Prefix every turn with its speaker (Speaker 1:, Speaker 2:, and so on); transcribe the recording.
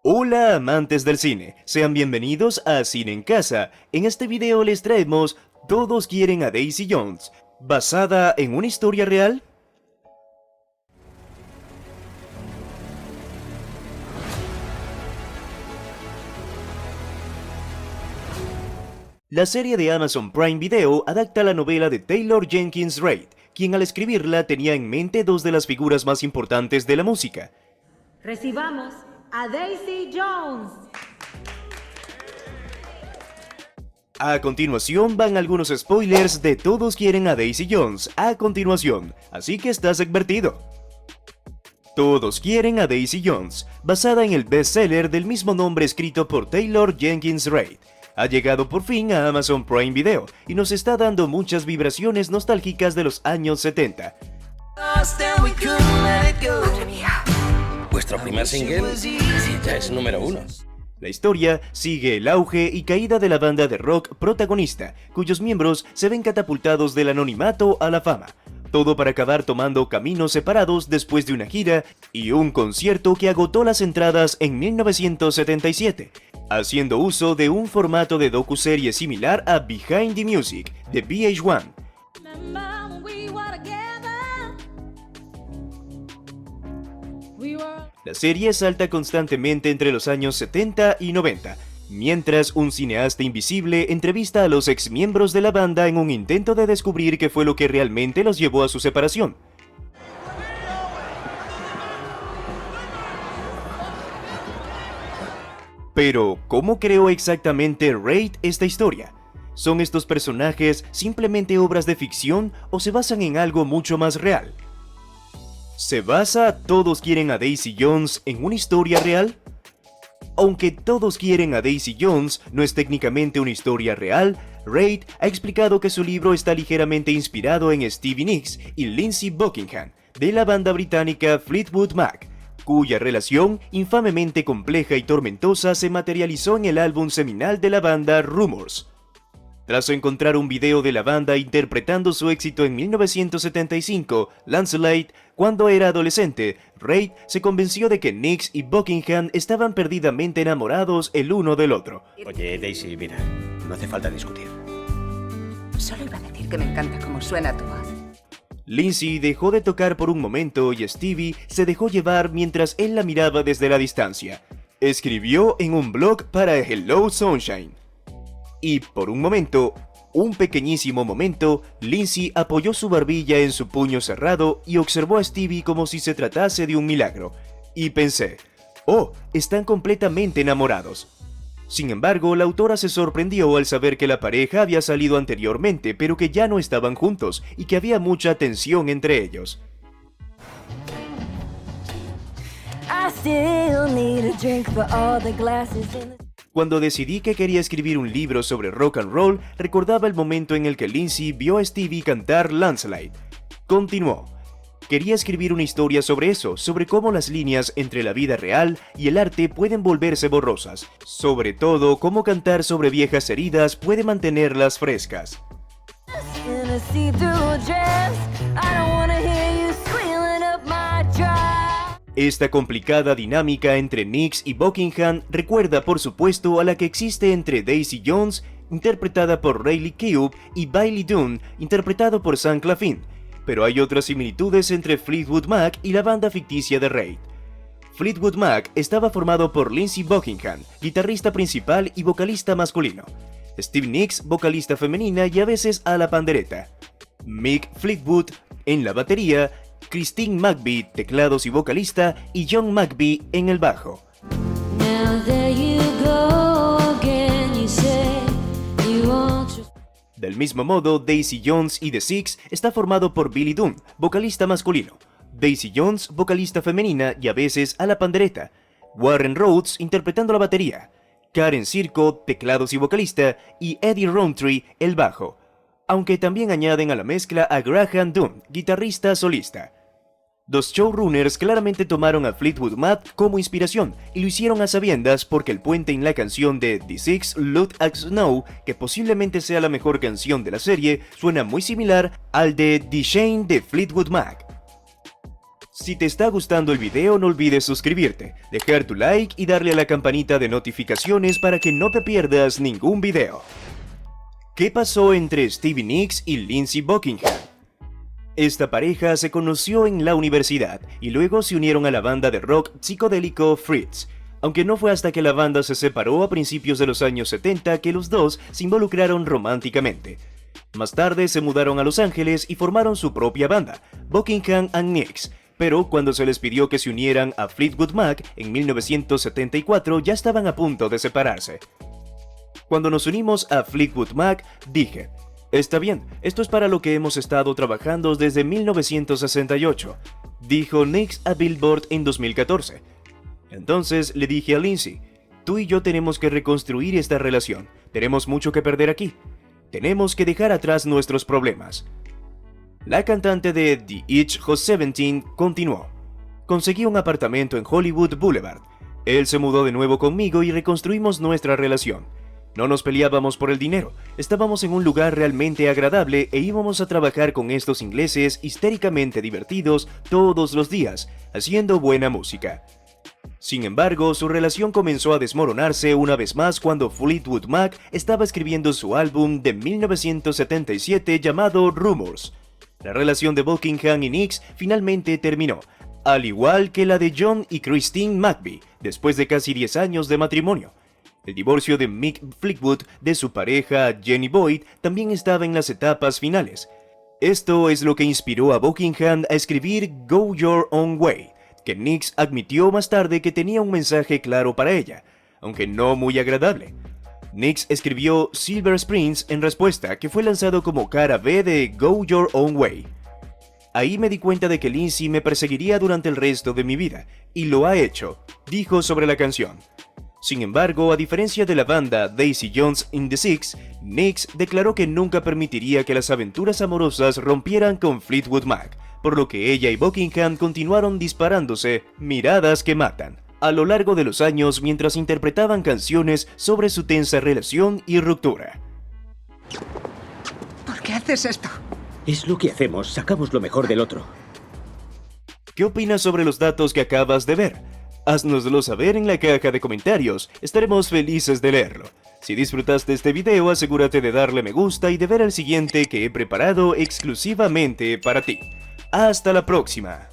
Speaker 1: Hola amantes del cine, sean bienvenidos a Cine en Casa. En este video les traemos Todos quieren a Daisy Jones, basada en una historia real. La serie de Amazon Prime Video adapta la novela de Taylor Jenkins Reid, quien al escribirla tenía en mente dos de las figuras más importantes de la música.
Speaker 2: Recibamos a Daisy Jones.
Speaker 1: A continuación van algunos spoilers de Todos quieren a Daisy Jones a continuación, así que estás advertido. Todos quieren a Daisy Jones, basada en el bestseller del mismo nombre escrito por Taylor Jenkins Reid, ha llegado por fin a Amazon Prime Video y nos está dando muchas vibraciones nostálgicas de los años 70.
Speaker 3: Madre mía. Vuestro primer single ya es número 1.
Speaker 1: La historia sigue el auge y caída de la banda de rock protagonista, cuyos miembros se ven catapultados del anonimato a la fama. Todo para acabar tomando caminos separados después de una gira y un concierto que agotó las entradas en 1977, haciendo uso de un formato de docuserie similar a Behind the Music de VH1. La serie salta constantemente entre los años 70 y 90, mientras un cineasta invisible entrevista a los exmiembros de la banda en un intento de descubrir qué fue lo que realmente los llevó a su separación. Pero, ¿cómo creó exactamente Reid esta historia? ¿Son estos personajes simplemente obras de ficción o se basan en algo mucho más real? ¿Se basa Todos quieren a Daisy Jones en una historia real? Aunque Todos quieren a Daisy Jones no es técnicamente una historia real, Reid ha explicado que su libro está ligeramente inspirado en Stevie Nicks y Lindsey Buckingham, de la banda británica Fleetwood Mac, cuya relación infamemente compleja y tormentosa se materializó en el álbum seminal de la banda Rumours. Tras encontrar un video de la banda interpretando su éxito en 1975, Lancelot, cuando era adolescente, Reid se convenció de que Nicks y Buckingham estaban perdidamente enamorados el uno del otro.
Speaker 3: Oye, Daisy, mira, no hace falta discutir.
Speaker 4: Solo iba a decir que me encanta cómo suena tu voz.
Speaker 1: Lindsey dejó de tocar por un momento y Stevie se dejó llevar mientras él la miraba desde la distancia. Escribió en un blog para Hello Sunshine. Y por un momento, un pequeñísimo momento, Lindsey apoyó su barbilla en su puño cerrado y observó a Stevie como si se tratase de un milagro. Y pensé, oh, están completamente enamorados. Sin embargo, la autora se sorprendió al saber que la pareja había salido anteriormente, pero que ya no estaban juntos y que había mucha tensión entre ellos. Cuando decidí que quería escribir un libro sobre rock and roll, recordaba el momento en el que Lindsey vio a Stevie cantar Lancelot. Continuó. Quería escribir una historia sobre eso, sobre cómo las líneas entre la vida real y el arte pueden volverse borrosas. Sobre todo, cómo cantar sobre viejas heridas puede mantenerlas frescas. Esta complicada dinámica entre Nicks y Buckingham recuerda por supuesto a la que existe entre Daisy Jones, interpretada por Riley Keough, y Bailey Dunn, interpretado por Sam Claflin, pero hay otras similitudes entre Fleetwood Mac y la banda ficticia de Reid. Fleetwood Mac estaba formado por Lindsey Buckingham, guitarrista principal y vocalista masculino, Stevie Nicks, vocalista femenina y a veces a la pandereta, Mick Fleetwood en la batería, Christine McVie, teclados y vocalista, y John McVie en el bajo. Del mismo modo, Daisy Jones y The Six está formado por Billy Dunn, vocalista masculino, Daisy Jones, vocalista femenina y a veces a la pandereta, Warren Rhodes interpretando la batería, Karen Circo, teclados y vocalista, y Eddie Rowntree, el bajo, aunque también añaden a la mezcla a Graham Dunn, guitarrista solista. Los showrunners claramente tomaron a Fleetwood Mac como inspiración y lo hicieron a sabiendas porque el puente en la canción de The Six Look at Snow, que posiblemente sea la mejor canción de la serie, suena muy similar al de The Shane de Fleetwood Mac. Si te está gustando el video, no olvides suscribirte, dejar tu like y darle a la campanita de notificaciones para que no te pierdas ningún video. ¿Qué pasó entre Stevie Nicks y Lindsey Buckingham? Esta pareja se conoció en la universidad y luego se unieron a la banda de rock psicodélico Fritz, aunque no fue hasta que la banda se separó a principios de los años 70 que los dos se involucraron románticamente. Más tarde se mudaron a Los Ángeles y formaron su propia banda, Buckingham and Nicks, pero cuando se les pidió que se unieran a Fleetwood Mac en 1974 ya estaban a punto de separarse. Cuando nos unimos a Fleetwood Mac, dije, está bien, esto es para lo que hemos estado trabajando desde 1968, dijo Nicks a Billboard en 2014. Entonces le dije a Lindsey, tú y yo tenemos que reconstruir esta relación, tenemos mucho que perder aquí, tenemos que dejar atrás nuestros problemas. La cantante de The Edge Hot 17 continuó. Conseguí un apartamento en Hollywood Boulevard. Él se mudó de nuevo conmigo y reconstruimos nuestra relación. No nos peleábamos por el dinero, estábamos en un lugar realmente agradable e íbamos a trabajar con estos ingleses histéricamente divertidos todos los días, haciendo buena música. Sin embargo, su relación comenzó a desmoronarse una vez más cuando Fleetwood Mac estaba escribiendo su álbum de 1977 llamado Rumors. La relación de Buckingham y Nicks finalmente terminó, al igual que la de John y Christine McVie, después de casi 10 años de matrimonio. El divorcio de Mick Fleetwood de su pareja Jenny Boyd también estaba en las etapas finales. Esto es lo que inspiró a Buckingham a escribir Go Your Own Way, que Nicks admitió más tarde que tenía un mensaje claro para ella, aunque no muy agradable. Nicks escribió Silver Springs en respuesta, que fue lanzado como cara B de Go Your Own Way. Ahí me di cuenta de que Lindsey me perseguiría durante el resto de mi vida, y lo ha hecho, dijo sobre la canción. Sin embargo, a diferencia de la banda Daisy Jones in the Six, Nicks declaró que nunca permitiría que las aventuras amorosas rompieran con Fleetwood Mac, por lo que ella y Buckingham continuaron disparándose miradas que matan a lo largo de los años mientras interpretaban canciones sobre su tensa relación y ruptura.
Speaker 4: ¿Por qué haces esto?
Speaker 5: Es lo que hacemos, sacamos lo mejor del otro.
Speaker 1: ¿Qué opinas sobre los datos que acabas de ver? Haznoslo saber en la caja de comentarios, estaremos felices de leerlo. Si disfrutaste este video, asegúrate de darle me gusta y de ver el siguiente que he preparado exclusivamente para ti. ¡Hasta la próxima!